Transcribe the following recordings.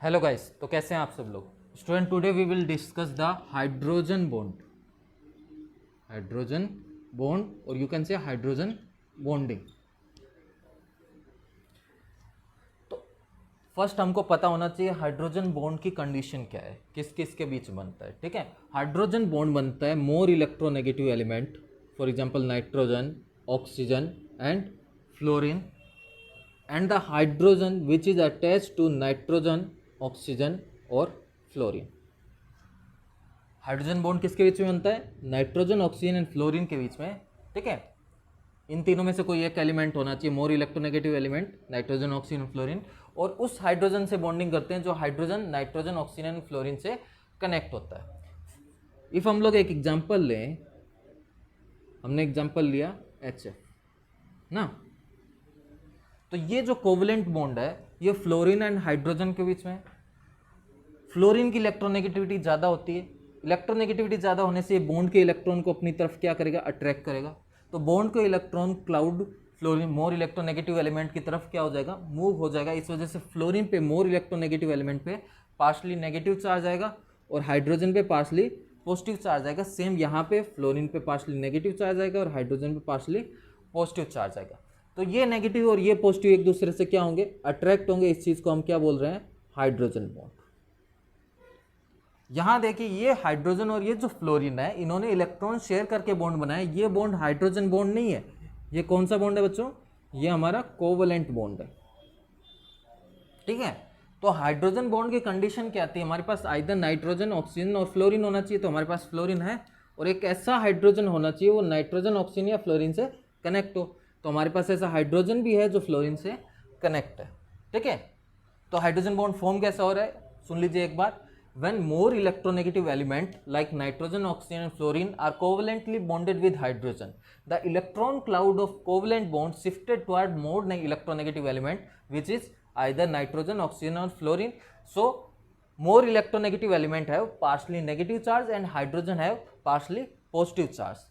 Hello guys, तो कैसे हैं आप सब लोग। Student, today we will discuss the hydrogen bond और you can say hydrogen bonding. तो फर्स्ट हमको पता होना चाहिए हाइड्रोजन बॉन्ड की कंडीशन क्या है, किस किस के बीच बनता है। ठीक है, हाइड्रोजन बॉन्ड बनता है more electronegative element, for example nitrogen, oxygen and fluorine, and the hydrogen which is attached to nitrogen, oxygen और फ्लोरीन। हाइड्रोजन बॉन्ड किसके बीच में बनता है? नाइट्रोजन, ऑक्सीजन एंड फ्लोरीन के बीच में। ठीक है, इन तीनों में से कोई एक एलिमेंट होना चाहिए, more electronegative element, nitrogen, oxygen, fluorine, और उस हाइड्रोजन से बॉन्डिंग करते हैं जो hydrogen, nitrogen, oxygen and fluorine से कनेक्ट होता है। इफ हम लोग एक एग्जांपल लें, हमने एग्जांपल लिया HF ना, तो ये जो कोवलेंट बॉन्ड है ये फ्लोरीन एंड हाइड्रोजन के बीच में है। फ्लोरीन की इलेक्ट्रोनेगेटिविटी ज़्यादा होती है, इलेक्ट्रोनेगेटिविटी ज़्यादा होने से ये बॉन्ड के इलेक्ट्रॉन को अपनी तरफ क्या करेगा? अट्रैक्ट करेगा। तो बॉन्ड को electron cloud fluorine more electronegative element की तरफ क्या हो जाएगा? मूव हो जाएगा। इस वजह से फ्लोरीन पे मोर इलेक्ट्रोनेगेटिव एलिमेंट पे पार्शली नेगेटिव चार्ज आएगा और हाइड्रोजन पे पार्शली पॉजिटिव चार्ज आएगा। सेम यहाँ पे फ्लोरीन पे पार्शली नेगेटिव चार्ज आएगा और हाइड्रोजन पे पार्शली पॉजिटिव चार्ज आएगा। तो ये नेगेटिव और ये पॉजिटिव एक दूसरे से क्या होंगे? अट्रैक्ट होंगे। इस चीज को हम क्या बोल रहे हैं? Hydrogen bond. यहां देखिए, ये हाइड्रोजन और ये जो फ्लोरीन है, इन्होंने इलेक्ट्रॉन शेयर करके बॉन्ड बनाया। ये बॉन्ड हाइड्रोजन बॉन्ड नहीं है। ये कौन सा बॉन्ड है बच्चों? ये हमारा कोवलेंट बॉन्ड है। ठीक है, तो हाइड्रोजन बॉन्ड की कंडीशन क्या आती है? हमारे पास आइदर नाइट्रोजन, ऑक्सीजन और फ्लोरीन होना चाहिए। तो हमारे पास फ्लोरीन है, और एक ऐसा हाइड्रोजन होना चाहिए वो नाइट्रोजन, ऑक्सीजन या फ्लोरीन से कनेक्ट हो। तो हमारे पास ऐसा हाइड्रोजन भी है जो फ्लोरीन से कनेक्ट है। ठीक है, तो हाइड्रोजन बॉन्ड फॉर्म कैसा हो रहा है? सुन लीजिए एक बार। When more electronegative element like nitrogen, oxygen and fluorine are covalently bonded with hydrogen, the electron cloud of covalent bond shifted toward more electronegative element which is either nitrogen, oxygen or fluorine. So more electronegative element have partially negative charge and hydrogen have partially positive charge.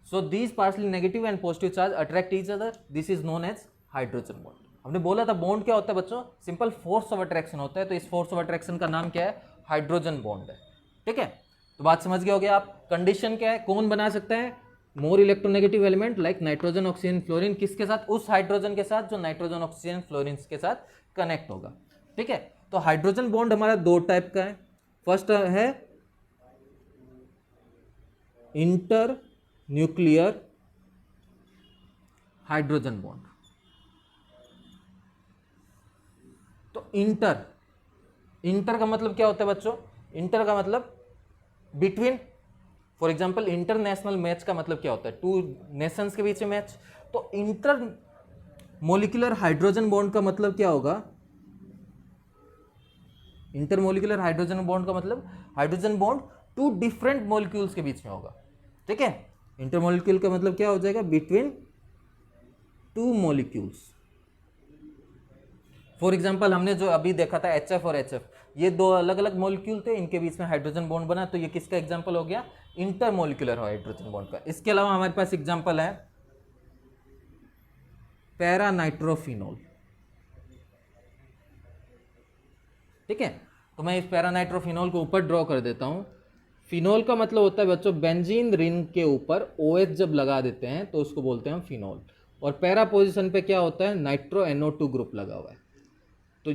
So these partially negative and positive charge attract each other. This is known as hydrogen bond. हमने बोला था bond क्या होता है बच्चों? Simple force of attraction होता है। तो इस फोर्स ऑफ अट्रैक्शन का नाम क्या है? हाइड्रोजन बॉन्ड है। ठीक है, तो बात समझ गए होगे आप। कंडीशन क्या है? कौन बना सकता है more electronegative element like nitrogen, oxygen, fluorine? किसके साथ? उस हाइड्रोजन के साथ जो नाइट्रोजन, ऑक्सीजन, फ्लोरीन के साथ कनेक्ट होगा। ठीक है, तो हाइड्रोजन बॉन्ड हमारा दो टाइप का है। फर्स्ट है इंटर न्यूक्लियर हाइड्रोजन बॉन्ड। तो इंटर का मतलब क्या होता है बच्चों? इंटर का मतलब between. For example international match का मतलब क्या होता है? टू नेशंस के बीच में मैच। तो इंटर मोलिकुलर हाइड्रोजन बॉन्ड का मतलब क्या होगा? इंटर मोलिकुलर हाइड्रोजन बॉन्ड का मतलब hydrogen bond two different molecules के बीच में होगा। ठीक है, इंटर मोलिक्यूल का मतलब क्या हो जाएगा? Between two molecules. For example हमने जो अभी देखा था HF और HF, ये दो अलग अलग मॉलिक्यूल थे, इनके बीच में हाइड्रोजन बॉन्ड बना। तो ये किसका एग्जाम्पल हो गया? इंटर मोलिकुलर हाइड्रोजन बॉन्ड का। इसके अलावा हमारे पास एग्जाम्पल है पैरानाइट्रोफिनॉल। ठीक है, तो मैं इस पैरानाइट्रोफिनॉल को ऊपर ड्रॉ कर देता हूं। फिनॉल का मतलब होता है बच्चों बेंजीन रिंग के ऊपर OH जब लगा देते हैं तो उसको बोलते हैं फिनॉल। और पैरा पोजिशन पे क्या होता है? नाइट्रो NO2 ग्रुप लगा हुआ है। तो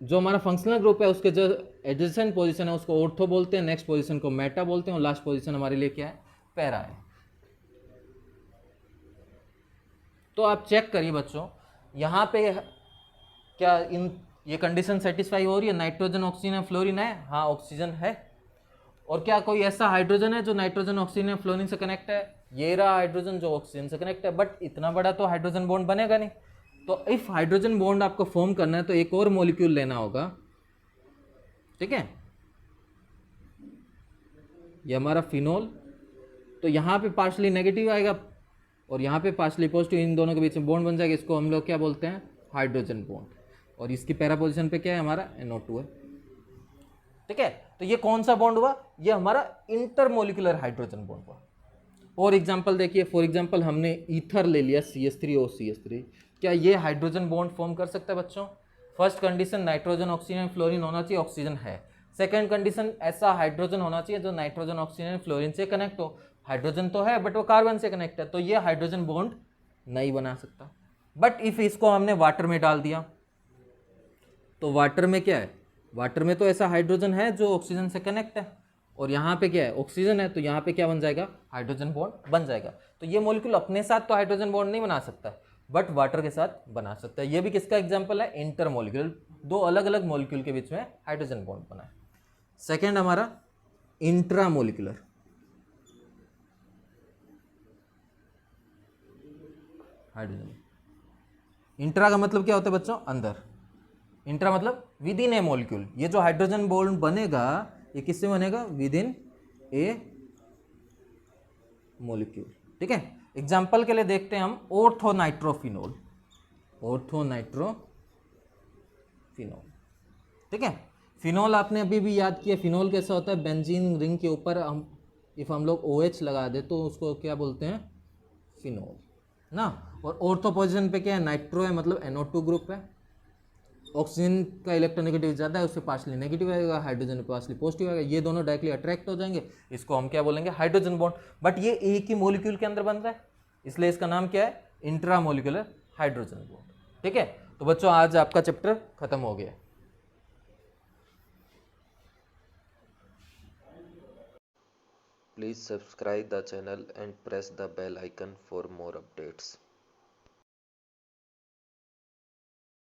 जो हमारा फंक्शनल ग्रुप है उसके जो एडजेसेंट पोजीशन है उसको ऑर्थो बोलते हैं, नेक्स्ट पोजीशन को मेटा बोलते हैं, और लास्ट पोजीशन हमारे लिए क्या है? पैरा है। तो आप चेक करिए बच्चों, यहाँ पे क्या ये कंडीशन सेटिस्फाई हो रही है? नाइट्रोजन, ऑक्सीजन, फ्लोरीन है। हाँ, ऑक्सीजन है। और क्या कोई ऐसा हाइड्रोजन है जो नाइट्रोजन, ऑक्सीजन, फ्लोरीन से कनेक्ट है? ये रहा हाइड्रोजन जो ऑक्सीजन से कनेक्ट है। बट इतना बड़ा तो हाइड्रोजन बॉन्ड बनेगा नहीं। तो इफ हाइड्रोजन बॉन्ड आपको फॉर्म करना है तो एक और मॉलिक्यूल लेना होगा। ठीक है, ये हमारा फिनॉल। तो यहाँ पे पार्शली नेगेटिव आएगा और यहाँ पे पार्शली पॉजिटिव, इन दोनों के बीच में बॉन्ड बन जाएगा। इसको हम लोग क्या बोलते हैं? Hydrogen bond. और इसकी पैरा पोजिशन पे क्या है? हमारा NO2 है। ठीक है, तो ये कौन सा बॉन्ड हुआ? ये हमारा इंटरमोलिकुलर हाइड्रोजन बॉन्ड हुआ। और एग्जांपल देखिए, फॉर एग्जांपल हमने ईथर ले लिया CH3O CH3। क्या ये हाइड्रोजन बॉन्ड फॉर्म कर सकता है बच्चों? First condition nitrogen oxygen fluorine होना चाहिए, ऑक्सीजन है। सेकंड कंडीशन ऐसा हाइड्रोजन होना चाहिए जो नाइट्रोजन ऑक्सीजन फ्लोरीन से कनेक्ट हो। हाइड्रोजन तो है बट वो कार्बन से कनेक्ट है, तो ये हाइड्रोजन बॉन्ड नहीं बना सकता। बट इफ इसको हमने वाटर में डाल दिया तो वाटर में क्या है, वाटर में तो ऐसा हाइड्रोजन है जो ऑक्सीजन से कनेक्ट है, और यहाँ पे क्या है, ऑक्सीजन है, तो यहाँ पे क्या बन जाएगा, हाइड्रोजन बॉन्ड बन जाएगा। तो ये मॉलिक्यूल अपने साथ तो हाइड्रोजन बॉन्ड नहीं बना सकता बट वाटर के साथ बना सकता है। ये भी किसका एग्जाम्पल है, इंटर मॉलिक्यूल, दो अलग अलग मॉलिक्यूल के बीच में हाइड्रोजन बॉन्ड बना है। सेकेंड हमारा इंट्रा मोलिकुलर। हाइड्रोजन, इंट्रा का मतलब क्या होता है बच्चों, अंदर। इंट्रा मतलब विद इन ए मॉलिक्यूल। ये जो हाइड्रोजन बॉन्ड बनेगा ये किससे बनेगा, विद इन ए मॉलिक्यूल। ठीक है, एग्जाम्पल के लिए देखते हैं हम ऑर्थोनाइट्रोफिनोल। ऑर्थोनाइट्रोफिनोल, ठीक है। फिनोल आपने अभी भी याद किया, फिनोल कैसा होता है, बेंजीन रिंग के ऊपर हम लोग OH लगा दे तो उसको क्या बोलते हैं, फिनोल ना। और ऑर्थो पोजिशन पे क्या है, नाइट्रो है, मतलब NO2 ग्रुप है। ऑक्सीजन का इलेक्ट्रोनेगेटिव ज़्यादा है, उससे पार्शली नेगेटिव आएगा, हाइड्रोजन पार्शली पॉजिटिव आएगा, ये दोनों डायरेक्टली अट्रैक्ट हो जाएंगे, इसको हम क्या बोलेंगे, हाइड्रोजन बॉन्ड। बट ये एक ही मॉलिक्यूल के अंदर बन रहा है, इसलिए इसका नाम क्या है, इंट्रा मोलिकुलर हाइड्रोजन बॉन्ड। ठीक है, तो बच्चों आज आपका चैप्टर खत्म हो गया। Please subscribe the channel and press the bell icon for more updates.